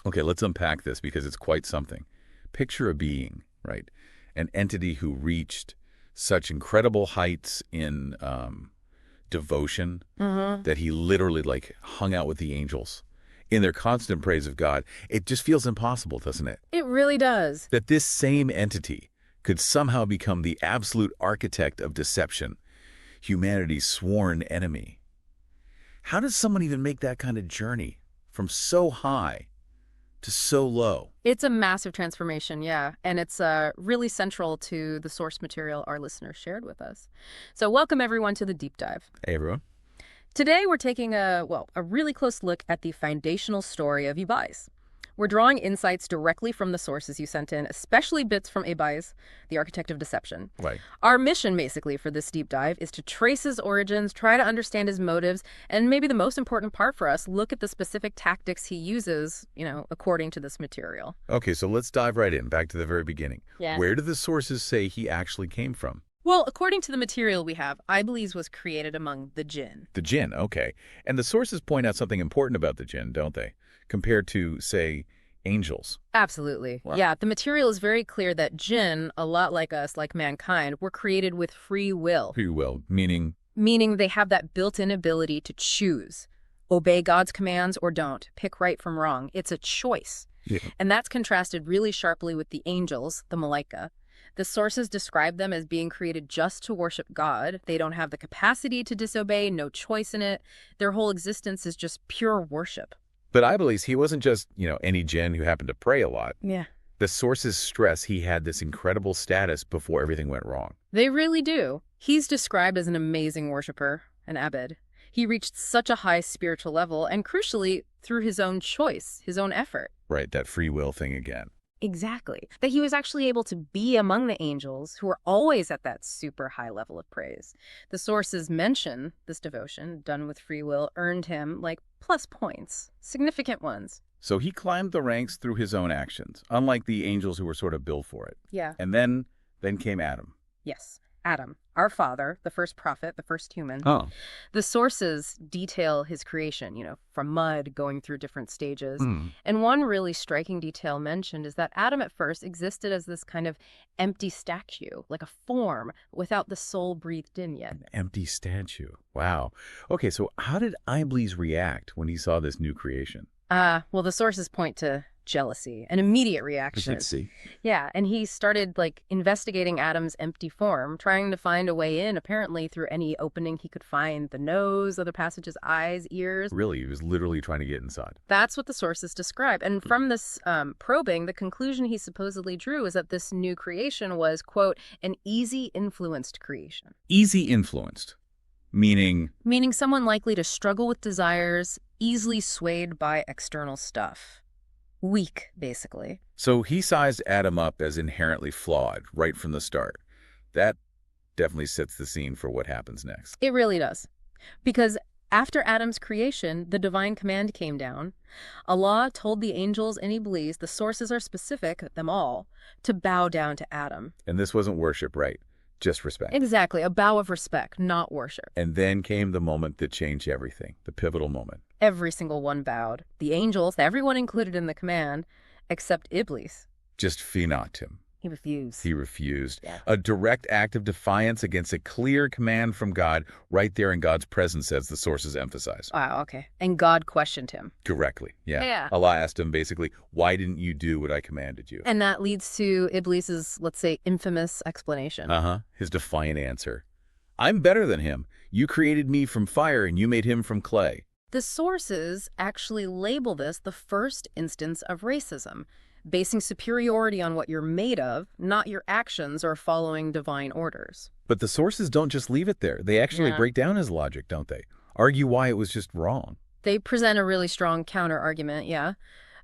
Okay, let's unpack this because it's quite something. Picture a being, right? An entity who reached such incredible heights in devotion that he literally like hung out with the angels in their constant praise of God. It just feels impossible, doesn't it? It really does. That this same entity could somehow become the absolute architect of deception, humanity's sworn enemy. How does someone even make that kind of journey from so high to so low? It's a massive transformation, yeah, and it's really central to the source material our listeners shared with us. So welcome everyone to the deep dive. Hey, everyone. Today we're taking a really close look at the foundational story of Iblees. We're drawing insights directly from the sources you sent in, especially bits from Iblees, the architect of deception. Right. Our mission, basically, for this deep dive is to trace his origins, try to understand his motives, and maybe the most important part for us, look at the specific tactics he uses, according to this material. Okay, so let's dive right in, back to the very beginning. Yeah. Where do the sources say he actually came from? Well, according to the material we have, Iblees was created among the Jinn. The Jinn, okay. And the sources point out something important about the Jinn, don't they? Compared to, say, angels. Absolutely. Wow. Yeah, the material is very clear that Jinn, a lot like us, like mankind, were created with free will. Free will, meaning? Meaning they have that built-in ability to choose. Obey God's commands or don't. Pick right from wrong. It's a choice. Yeah. And that's contrasted really sharply with the angels, the Malaika. The sources describe them as being created just to worship God. They don't have the capacity to disobey, no choice in it. Their whole existence is just pure worship. But Iblees, he wasn't just, any Jinn who happened to pray a lot. Yeah. The sources stress he had this incredible status before everything went wrong. They really do. He's described as an amazing worshiper, an abed. He reached such a high spiritual level, and crucially, through his own choice, his own effort. Right, that free will thing again. Exactly. That he was actually able to be among the angels who are always at that super high level of praise. The sources mention this devotion, done with free will, earned him, plus points. Significant ones. So he climbed the ranks through his own actions, unlike the angels who were sort of built for it. Yeah. And then came Adam. Yes. Adam, our father, the first prophet, the first human. Oh. The sources detail his creation, from mud going through different stages. And one really striking detail mentioned is that Adam at first existed as this kind of empty statue, like a form without the soul breathed in yet. An empty statue. Wow. Okay, so how did Iblees react when he saw this new creation? Well, the sources point to jealousy, an immediate reaction. Let's see. Yeah, and he started investigating Adam's empty form, trying to find a way in, apparently through any opening he could find, the nose, other passages, eyes, ears. Really, he was literally trying to get inside. That's what the sources describe. And from this probing, the conclusion he supposedly drew is that this new creation was, quote, an easy influenced creation. Easy influenced, meaning? Meaning someone likely to struggle with desires, easily swayed by external stuff. Weak, basically. So he sized Adam up as inherently flawed right from the start. That definitely sets the scene for what happens next. It really does. Because after Adam's creation, the divine command came down. Allah told the angels and Iblees, the sources are specific, them all, to bow down to Adam. And this wasn't worship, right? Just respect. Exactly, a bow of respect, not worship. And then came the moment that changed everything, the pivotal moment. Every single one bowed. The angels, everyone included in the command, except Iblees. Just fear not him. He refused. He refused. Yeah. A direct act of defiance against a clear command from God, right there in God's presence, as the sources emphasize. Wow, okay. And God questioned him. Directly, yeah. Yeah. Allah asked him basically, why didn't you do what I commanded you? And that leads to Iblees's, let's say, infamous explanation. His defiant answer. I'm better than him. You created me from fire and you made him from clay. The sources actually label this the first instance of racism, basing superiority on what you're made of, not your actions or following divine orders. But the sources don't just leave it there. They actually break down his logic, don't they? Argue why it was just wrong. They present a really strong counter-argument, yeah.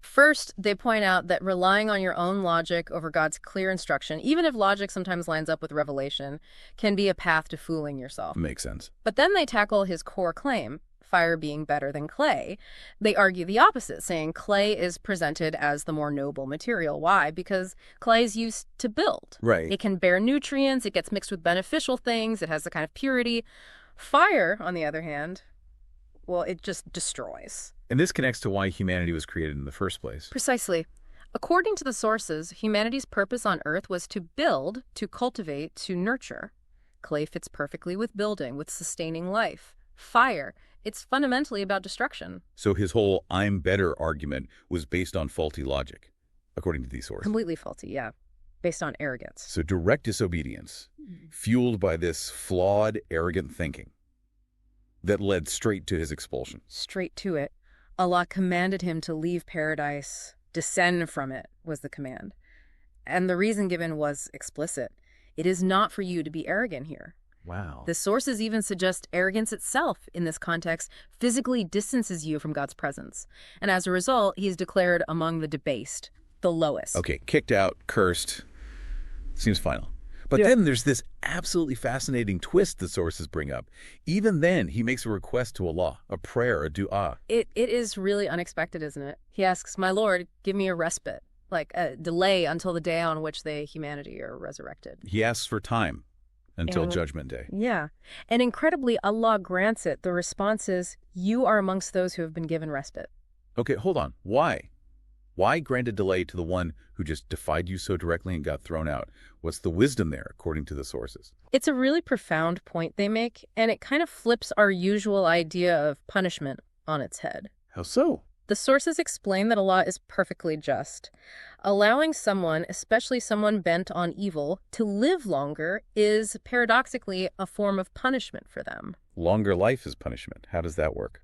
First, they point out that relying on your own logic over God's clear instruction, even if logic sometimes lines up with revelation, can be a path to fooling yourself. Makes sense. But then they tackle his core claim, fire being better than clay. They argue the opposite, saying clay is presented as the more noble material. Why? Because clay is used to build. Right. It can bear nutrients, it gets mixed with beneficial things, it has a kind of purity. Fire, on the other hand, well, it just destroys. And this connects to why humanity was created in the first place. Precisely. According to the sources, humanity's purpose on Earth was to build, to cultivate, to nurture. Clay fits perfectly with building, with sustaining life. Fire, it's fundamentally about destruction. So his whole "I'm better" argument was based on faulty logic, according to these sources. Completely faulty, yeah. Based on arrogance. So direct disobedience, fueled by this flawed, arrogant thinking that led straight to his expulsion. Straight to it. Allah commanded him to leave paradise, descend from it, was the command. And the reason given was explicit. It is not for you to be arrogant here. Wow. The sources even suggest arrogance itself, in this context, physically distances you from God's presence. And as a result, he is declared among the debased, the lowest. Okay, kicked out, cursed. Seems final. But then there's this absolutely fascinating twist the sources bring up. Even then, he makes a request to Allah, a prayer, a dua. It is really unexpected, isn't it? He asks, "My Lord, give me a respite," like a delay until the day on which humanity are resurrected. He asks for time until Judgment Day. Yeah. And incredibly, Allah grants it. The response is, "You are amongst those who have been given respite." Okay, hold on. Why? Why grant a delay to the one who just defied you so directly and got thrown out? What's the wisdom there, according to the sources? It's a really profound point they make, and it kind of flips our usual idea of punishment on its head. How so? The sources explain that Allah is perfectly just. Allowing someone, especially someone bent on evil, to live longer is paradoxically a form of punishment for them. Longer life is punishment. How does that work?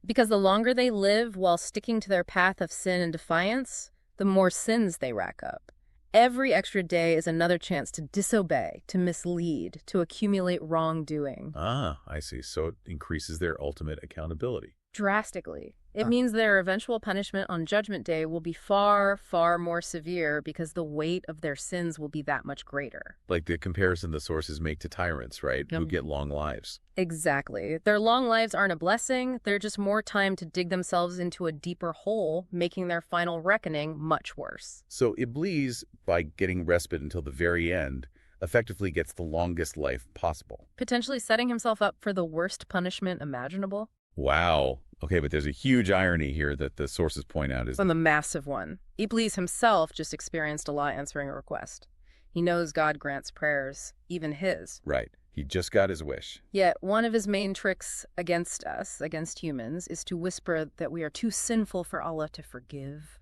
Because the longer they live while sticking to their path of sin and defiance, the more sins they rack up. Every extra day is another chance to disobey, to mislead, to accumulate wrongdoing. Ah, I see. So it increases their ultimate accountability. Drastically. It means their eventual punishment on Judgment Day will be far, far more severe because the weight of their sins will be that much greater. Like the comparison the sources make to tyrants, right? Who get long lives. Exactly. Their long lives aren't a blessing. They're just more time to dig themselves into a deeper hole, making their final reckoning much worse. So Iblees, by getting respite until the very end, effectively gets the longest life possible. Potentially setting himself up for the worst punishment imaginable. Wow. Okay, but there's a huge irony here that the sources point out. And the massive one. Iblees himself just experienced Allah answering a request. He knows God grants prayers, even his. Right. He just got his wish. Yet one of his main tricks against us, against humans, is to whisper that we are too sinful for Allah to forgive,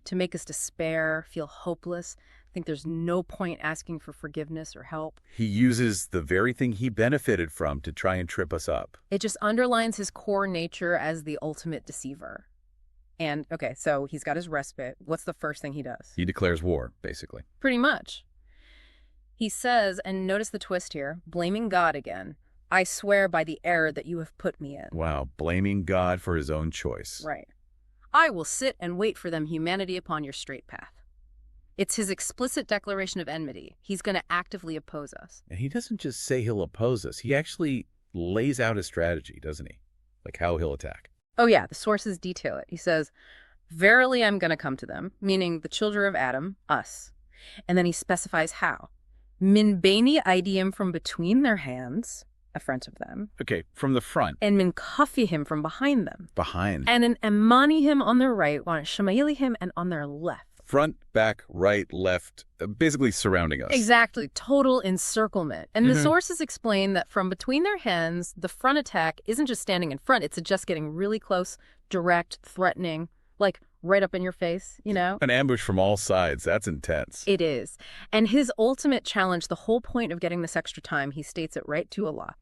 to make us despair, feel hopeless, think there's no point asking for forgiveness or help. He uses the very thing he benefited from to try and trip us up. It just underlines his core nature as the ultimate deceiver. And, okay, so he's got his respite. What's the first thing he does? He declares war, basically. Pretty much. He says, and notice the twist here, blaming God again, "I swear by the error that you have put me in." Wow, blaming God for his own choice. Right. "I will sit and wait for them, humanity, upon your straight path." It's his explicit declaration of enmity. He's going to actively oppose us. And he doesn't just say he'll oppose us. He actually lays out a strategy, doesn't he? Like how he'll attack. Oh yeah, the sources detail it. He says, "Verily I'm going to come to them," meaning the children of Adam, us. And then he specifies how. "Min baini aydihim," from between their hands, a front of them. Okay, from the front. And min khaffihim, from behind them. Behind. And in amanihim, on their right, wa shamailihim, and on their left. Front, back, right, left, basically surrounding us. Exactly. Total encirclement. And the sources explain that from between their hands, the front attack isn't just standing in front, it's just getting really close, direct, threatening, like right up in your face, you know? An ambush from all sides. That's intense. It is. And his ultimate challenge, the whole point of getting this extra time, he states it right to Allah.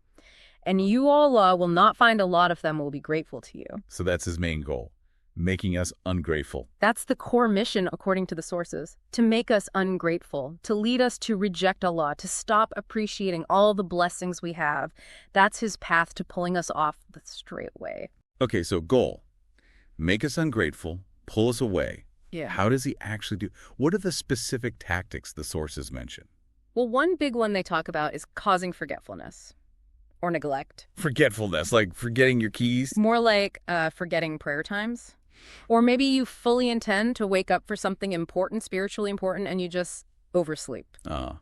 "And you, Allah, will not find a lot of them who will be grateful to you." So that's his main goal. Making us ungrateful. That's the core mission, according to the sources, to make us ungrateful, to lead us to reject Allah, to stop appreciating all the blessings we have. That's his path to pulling us off the straight way. Okay, so goal. Make us ungrateful, pull us away. Yeah. How does he actually do? What are the specific tactics the sources mention? Well, one big one they talk about is causing forgetfulness or neglect. Forgetfulness, like forgetting your keys? More like forgetting prayer times. Or maybe you fully intend to wake up for something important, spiritually important, and you just oversleep. I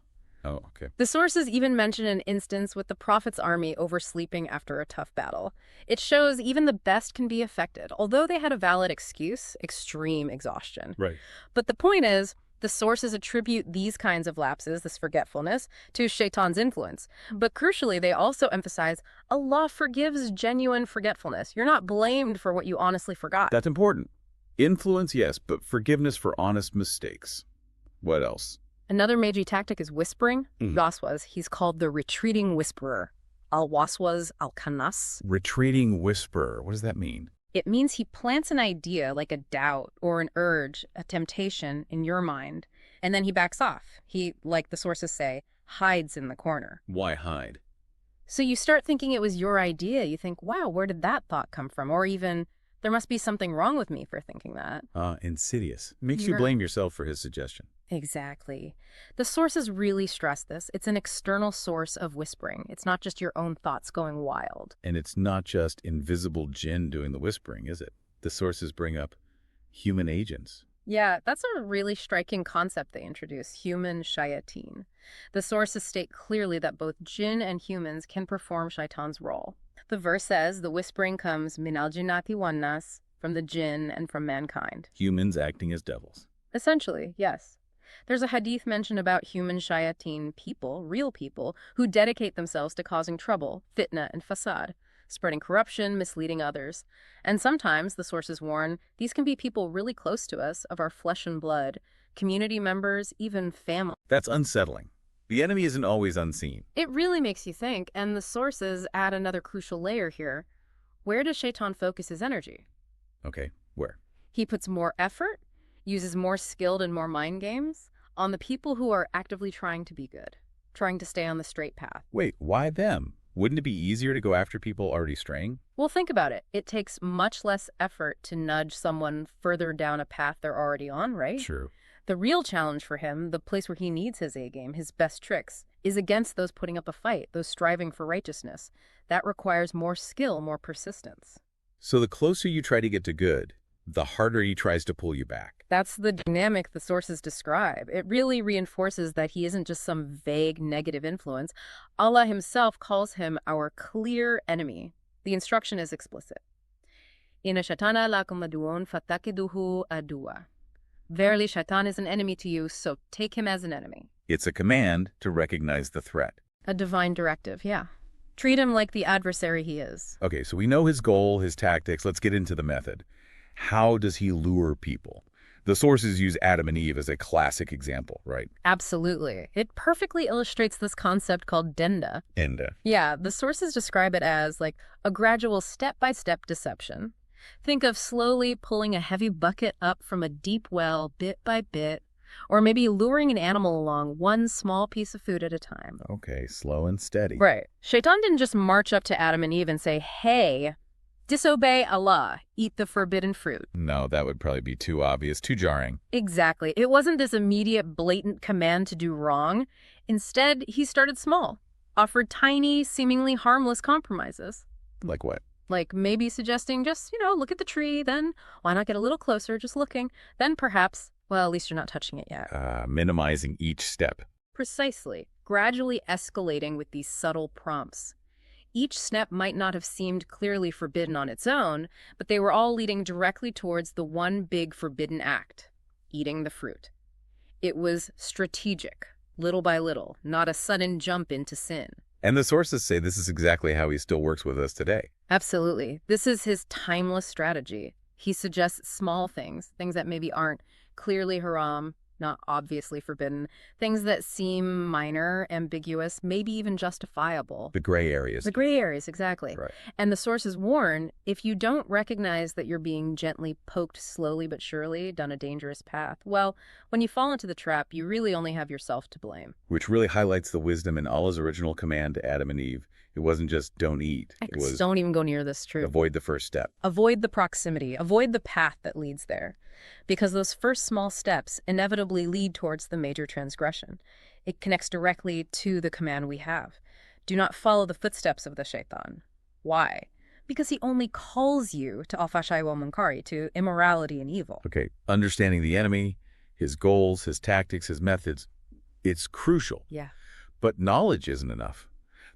Oh, okay. The sources even mention an instance with the Prophet's army oversleeping after a tough battle. It shows even the best can be affected, although they had a valid excuse, extreme exhaustion. Right. But the point is, the sources attribute these kinds of lapses, this forgetfulness, to Shaitan's influence. But crucially, they also emphasize Allah forgives genuine forgetfulness. You're not blamed for what you honestly forgot. That's important. Influence, yes, but forgiveness for honest mistakes. What else? Another major tactic is whispering. Waswas, he's called the retreating whisperer. Al-waswas al-khannas. Retreating whisperer. What does that mean? It means he plants an idea like a doubt or an urge, a temptation in your mind, and then he backs off. He, like the sources say, hides in the corner. Why hide? So you start thinking it was your idea. You think, wow, where did that thought come from? Or even, there must be something wrong with me for thinking that. Insidious. Makes you blame yourself for his suggestion. Exactly. The sources really stress this. It's an external source of whispering. It's not just your own thoughts going wild. And it's not just invisible jinn doing the whispering, is it? The sources bring up human agents. Yeah, that's a really striking concept they introduce, human shayateen. The sources state clearly that both jinn and humans can perform shaitan's role. The verse says the whispering comes min al-jinnati wan-nas, from the jinn and from mankind. Humans acting as devils. Essentially, yes. There's a hadith mention about human shayateen people, real people, who dedicate themselves to causing trouble, fitna and fasad, spreading corruption, misleading others. And sometimes, the sources warn, these can be people really close to us, of our flesh and blood, community members, even family. That's unsettling. The enemy isn't always unseen. It really makes you think, and the sources add another crucial layer here. Where does Shaitan focus his energy? Okay, where? He puts more effort, uses more skilled and more mind games, on the people who are actively trying to be good, trying to stay on the straight path. Wait, why them? Wouldn't it be easier to go after people already straying? Well, think about it. It takes much less effort to nudge someone further down a path they're already on, right? True. The real challenge for him, the place where he needs his A-game, his best tricks, is against those putting up a fight, those striving for righteousness. That requires more skill, more persistence. So the closer you try to get to good, the harder he tries to pull you back. That's the dynamic the sources describe. It really reinforces that he isn't just some vague negative influence. Allah himself calls him our clear enemy. The instruction is explicit. Inna shaitana lakum aduun fatakiduhu aduwa. Verily, Shaitan is an enemy to you, so take him as an enemy. It's a command to recognize the threat. A divine directive, yeah. Treat him like the adversary he is. Okay, so we know his goal, his tactics. Let's get into the method. How does he lure people? The sources use Adam and Eve as a classic example, right? Absolutely. It perfectly illustrates this concept called denda. Enda. Yeah, the sources describe it as like a gradual step-by-step deception. Think of slowly pulling a heavy bucket up from a deep well bit by bit, or maybe luring an animal along one small piece of food at a time. Okay, slow and steady. Right. Shaitan didn't just march up to Adam and Eve and say, hey, disobey Allah, eat the forbidden fruit. No, that would probably be too obvious, too jarring. Exactly. It wasn't this immediate, blatant command to do wrong. Instead, he started small, offered tiny, seemingly harmless compromises. Like what? Like maybe suggesting just, look at the tree, then why not get a little closer, just looking? Then perhaps, well, at least you're not touching it yet. Minimizing each step. Precisely. Gradually escalating with these subtle prompts. Each step might not have seemed clearly forbidden on its own, but they were all leading directly towards the one big forbidden act, eating the fruit. It was strategic, little by little, not a sudden jump into sin. And the sources say this is exactly how he still works with us today. Absolutely. This is his timeless strategy. He suggests small things that maybe aren't clearly haram, not obviously forbidden, things that seem minor, ambiguous, maybe even justifiable. The gray areas. The gray areas, exactly. Right. And the sources warn, if you don't recognize that you're being gently poked slowly but surely down a dangerous path, well, when you fall into the trap, you really only have yourself to blame. Which really highlights the wisdom in Allah's original command to Adam and Eve. It wasn't just don't eat. It was don't even go near this truth. Avoid the first step. Avoid the proximity. Avoid the path that leads there. Because those first small steps inevitably lead towards the major transgression. It connects directly to the command we have. Do not follow the footsteps of the shaitan. Why? Because he only calls you to al-fashai wal munkari, to immorality and evil. Okay, understanding the enemy, his goals, his tactics, his methods, it's crucial. Yeah. But knowledge isn't enough.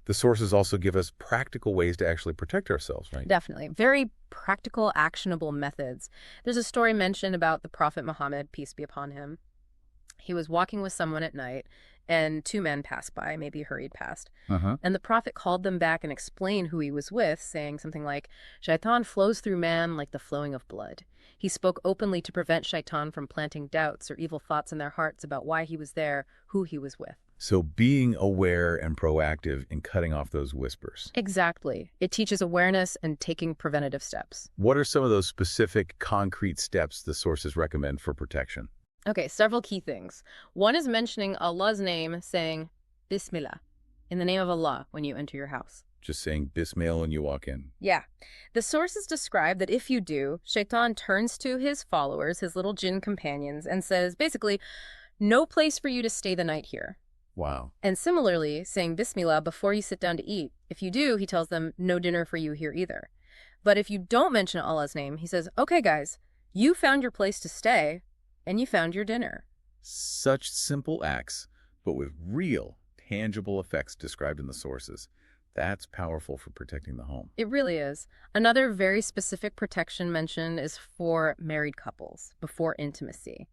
The sources also give us practical ways to actually protect ourselves, right? Definitely. Very practical, actionable methods. There's a story mentioned about the Prophet Muhammad, peace be upon him. He was walking with someone at night, and two men passed by, maybe hurried past. And the Prophet called them back and explained who he was with, saying something like, Shaitan flows through man like the flowing of blood. He spoke openly to prevent Shaitan from planting doubts or evil thoughts in their hearts about why he was there, who he was with. So being aware and proactive in cutting off those whispers. Exactly. It teaches awareness and taking preventative steps. What are some of those specific, concrete steps the sources recommend for protection? Okay, several key things. One is mentioning Allah's name, saying Bismillah, in the name of Allah, when you enter your house. Just saying Bismillah when you walk in. Yeah. The sources describe that if you do, Shaitan turns to his followers, his little jinn companions, and says, basically, no place for you to stay the night here. Wow. And similarly, saying Bismillah before you sit down to eat. If you do, he tells them, no dinner for you here either. But if you don't mention Allah's name, he says, okay, guys, you found your place to stay, and you found your dinner. Such simple acts, but with real, tangible effects described in the sources. That's powerful for protecting the home. It really is. Another very specific protection mentioned is for married couples before intimacy.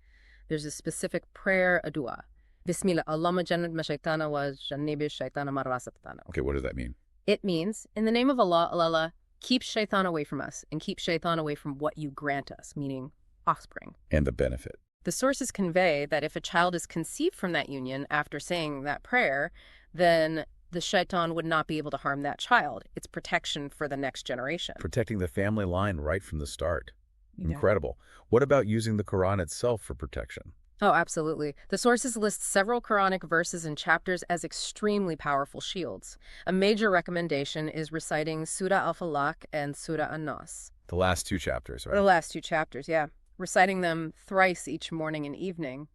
There's a specific prayer, a dua. Bismillah, Allahumma jannib ma shaytana wa jannibi shaytana ma razaqtana. Okay, what does that mean? It means, in the name of Allah, Allah, keep shaitan away from us and keep shaitan away from what you grant us, meaning offspring. And the benefit. The sources convey that if a child is conceived from that union after saying that prayer, then the shaitan would not be able to harm that child. It's protection for the next generation. Protecting the family line right from the start. Yeah. Incredible. What about using the Quran itself for protection? Oh, absolutely. The sources list several Quranic verses and chapters as extremely powerful shields. A major recommendation is reciting Surah Al-Falaq and Surah An-Nas. The last two chapters, right? The last two chapters, yeah. Reciting them thrice each morning and evening.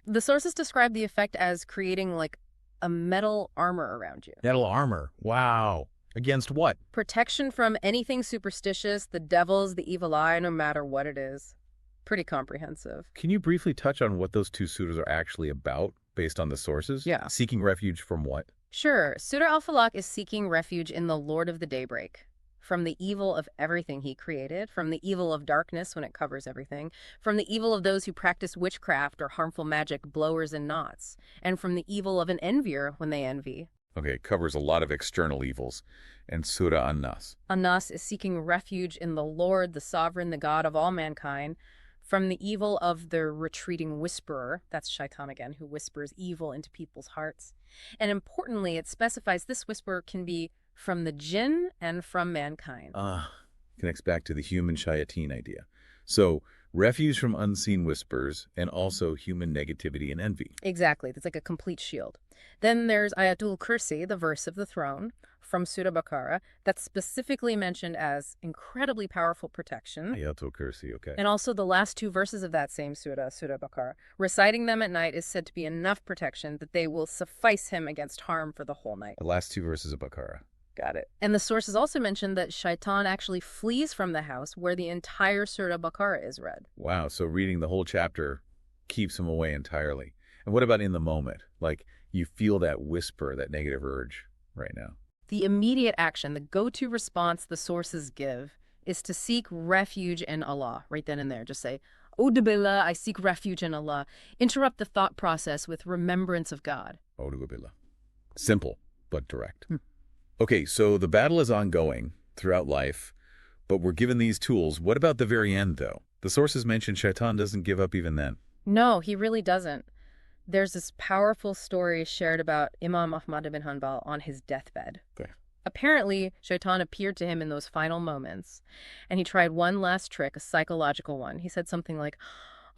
The sources describe the effect as creating like a metal armor around you. Metal armor. Wow. Against what? Protection from anything superstitious, the devils, the evil eye, no matter what it is. Pretty comprehensive. Can you briefly touch on what those two surahs are actually about based on the sources? Yeah. Seeking refuge from what? Sure. Surah Al-Falaq is seeking refuge in the Lord of the Daybreak, from the evil of everything he created, from the evil of darkness when it covers everything, from the evil of those who practice witchcraft or harmful magic, blowers and knots, and from the evil of an envier when they envy. Okay, it covers a lot of external evils. And Surah An-Nas. An-Nas is seeking refuge in the Lord, the sovereign, the God of all mankind, from the evil of the retreating whisperer, that's Shaitan again, who whispers evil into people's hearts. And importantly, it specifies this whisperer can be from the jinn and from mankind. Connects back to the human shayateen idea. So, refuge from unseen whispers and also human negativity and envy. Exactly. That's like a complete shield. Then there's Ayatul Kursi, the verse of the throne, from Surah Baqarah, that's specifically mentioned as incredibly powerful protection. Ayatul Kursi, okay. And also the last two verses of that same surah, Surah Baqarah. Reciting them at night is said to be enough protection that they will suffice him against harm for the whole night. The last two verses of Baqarah. Got it. And the sources also mentioned that Shaitan actually flees from the house where the entire Surah Baqarah is read. Wow, so reading the whole chapter keeps him away entirely. And what about in the moment? Like, you feel that whisper, that negative urge right now. The immediate action, the go-to response the sources give is to seek refuge in Allah, right then and there. Just say, Audu billah, I seek refuge in Allah. Interrupt the thought process with remembrance of God. Audu billah. Simple, but direct. Okay, so the battle is ongoing throughout life, but we're given these tools. What about the very end, though? The sources mention Shaitan doesn't give up even then. No, he really doesn't. There's this powerful story shared about Imam Ahmad ibn Hanbal on his deathbed. Okay. Apparently, Shaitan appeared to him in those final moments, and he tried one last trick, a psychological one. He said something like,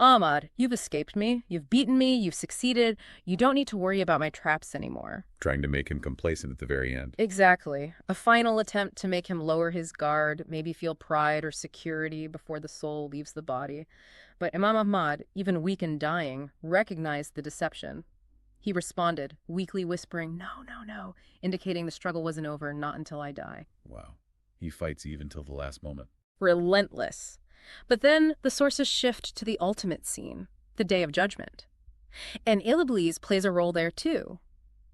Ahmad, you've escaped me, you've beaten me, you've succeeded, you don't need to worry about my traps anymore. Trying to make him complacent at the very end. Exactly. A final attempt to make him lower his guard, maybe feel pride or security before the soul leaves the body. But Imam Ahmad, even weak and dying, recognized the deception. He responded, weakly whispering, no, no, no, indicating the struggle wasn't over, not until I die. Wow. He fights even till the last moment. Relentless. But then the sources shift to the ultimate scene, the Day of Judgment. And Iblees plays a role there too.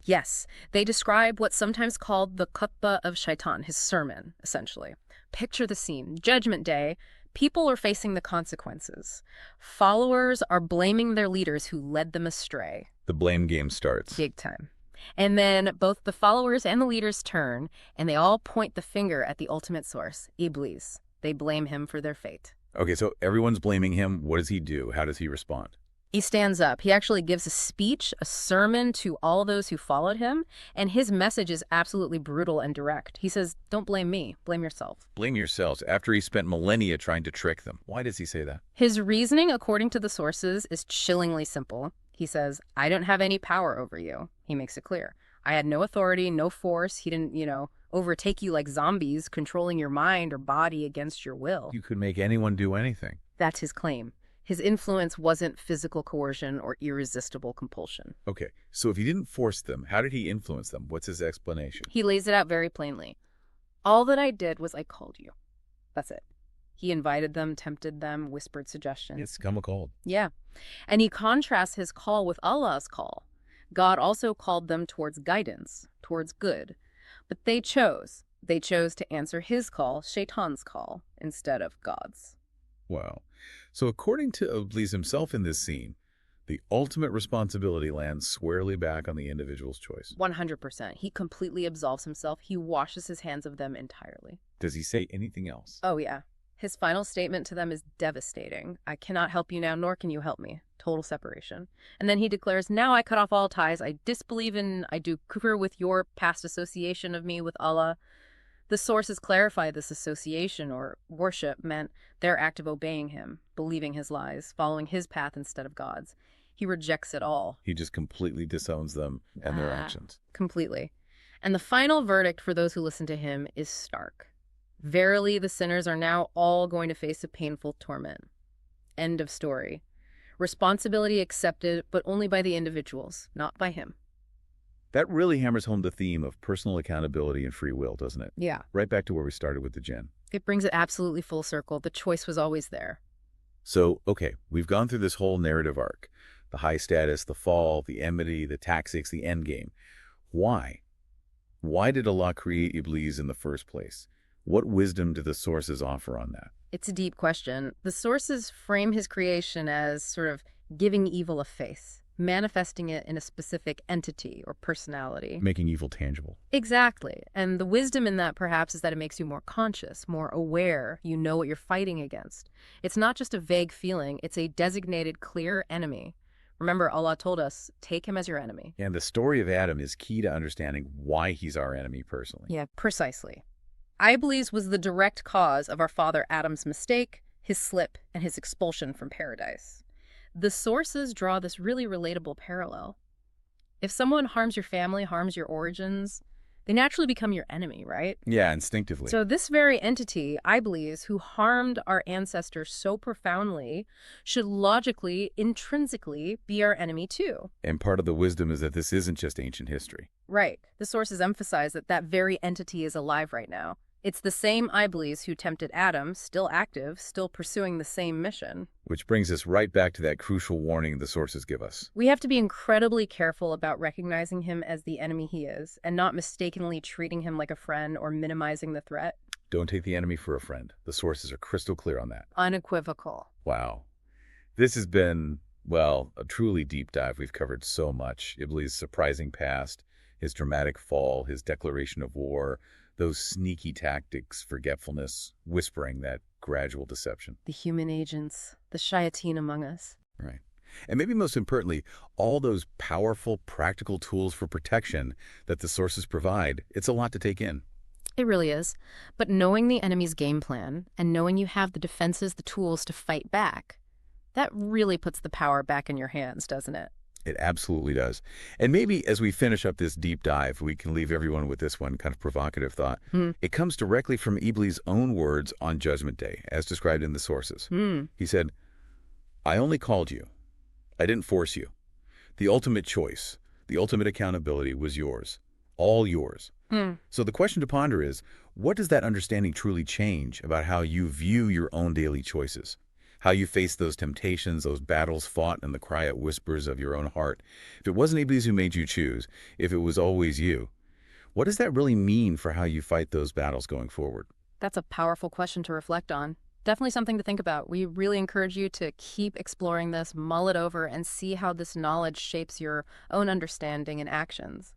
Yes, they describe what's sometimes called the khutbah of Shaitan, his sermon, essentially. Picture the scene. Judgment Day, people are facing the consequences. Followers are blaming their leaders who led them astray. The blame game starts. Big time. And then both the followers and the leaders turn, and they all point the finger at the ultimate source, Iblees. They blame him for their fate. Okay, so everyone's blaming him. What does he do? How does he respond? He stands up. He actually gives a speech, a sermon to all those who followed him, and his message is absolutely brutal and direct. He says, don't blame me, blame yourself. Blame yourselves after he spent millennia trying to trick them. Why does he say that? His reasoning, according to the sources, is chillingly simple. He says, I don't have any power over you. He makes it clear. I had no authority, no force. He didn't, overtake you like zombies, controlling your mind or body against your will. You could make anyone do anything. That's his claim. His influence wasn't physical coercion or irresistible compulsion. Okay, so if he didn't force them, how did he influence them? What's his explanation? He lays it out very plainly. All that I did was I called you. That's it. He invited them, tempted them, whispered suggestions. It's come a cold. Yeah. And he contrasts his call with Allah's call. God also called them towards guidance, towards good. But they chose. They chose to answer his call, Shaitan's call, instead of God's. Wow. So according to Iblees himself in this scene, the ultimate responsibility lands squarely back on the individual's choice. 100%. He completely absolves himself. He washes his hands of them entirely. Does he say anything else? Oh, yeah. His final statement to them is devastating. I cannot help you now, nor can you help me. Total separation. And then he declares, now I cut off all ties. I disbelieve in, I do kufr with your past association of me with Allah. The sources clarify this association or worship meant their act of obeying him, believing his lies, following his path instead of God's. He rejects it all. He just completely disowns them and their actions. Completely. And the final verdict for those who listen to him is stark. Verily, the sinners are now all going to face a painful torment. End of story. Responsibility accepted, but only by the individuals, not by him. That really hammers home the theme of personal accountability and free will, doesn't it? Yeah. Right back to where we started with the jinn. It brings it absolutely full circle. The choice was always there. So, okay, we've gone through this whole narrative arc. The high status, the fall, the enmity, the tactics, the end game. Why? Why did Allah create Iblees in the first place? What wisdom do the sources offer on that? It's a deep question. The sources frame his creation as sort of giving evil a face, manifesting it in a specific entity or personality. Making evil tangible. Exactly. And the wisdom in that perhaps is that it makes you more conscious, more aware. You know what you're fighting against. It's not just a vague feeling. It's a designated, clear enemy. Remember, Allah told us, take him as your enemy. And the story of Adam is key to understanding why he's our enemy personally. Yeah, precisely. Iblees was the direct cause of our father Adam's mistake, his slip, and his expulsion from paradise. The sources draw this really relatable parallel. If someone harms your family, harms your origins, they naturally become your enemy, right? Yeah, instinctively. So this very entity, Iblees, who harmed our ancestors so profoundly, should logically, intrinsically be our enemy too. And part of the wisdom is that this isn't just ancient history. Right. The sources emphasize that that very entity is alive right now. It's the same Iblees who tempted Adam, still active, still pursuing the same mission. Which brings us right back to that crucial warning the sources give us. We have to be incredibly careful about recognizing him as the enemy he is, and not mistakenly treating him like a friend or minimizing the threat. Don't take the enemy for a friend. The sources are crystal clear on that. Unequivocal. Wow. This has been, well, a truly deep dive. We've covered so much. Iblees' surprising past, his dramatic fall, his declaration of war, those sneaky tactics, forgetfulness, whispering, that gradual deception. The human agents, the Shaitan among us. Right. And maybe most importantly, all those powerful, practical tools for protection that the sources provide. It's a lot to take in. It really is. But knowing the enemy's game plan and knowing you have the defenses, the tools to fight back, that really puts the power back in your hands, doesn't it? It absolutely does. And maybe as we finish up this deep dive, we can leave everyone with this one kind of provocative thought. It comes directly from Iblees' own words on Judgment Day, as described in the sources. He said, I only called you. I didn't force you. The ultimate choice, the ultimate accountability was yours. All yours. So the question to ponder is, what does that understanding truly change about how you view your own daily choices? how you face those temptations, those battles fought in the quiet whispers of your own heart. If it wasn't Iblis who made you choose, if it was always you, what does that really mean for how you fight those battles going forward? That's a powerful question to reflect on. Definitely something to think about. We really encourage you to keep exploring this, mull it over, and see how this knowledge shapes your own understanding and actions.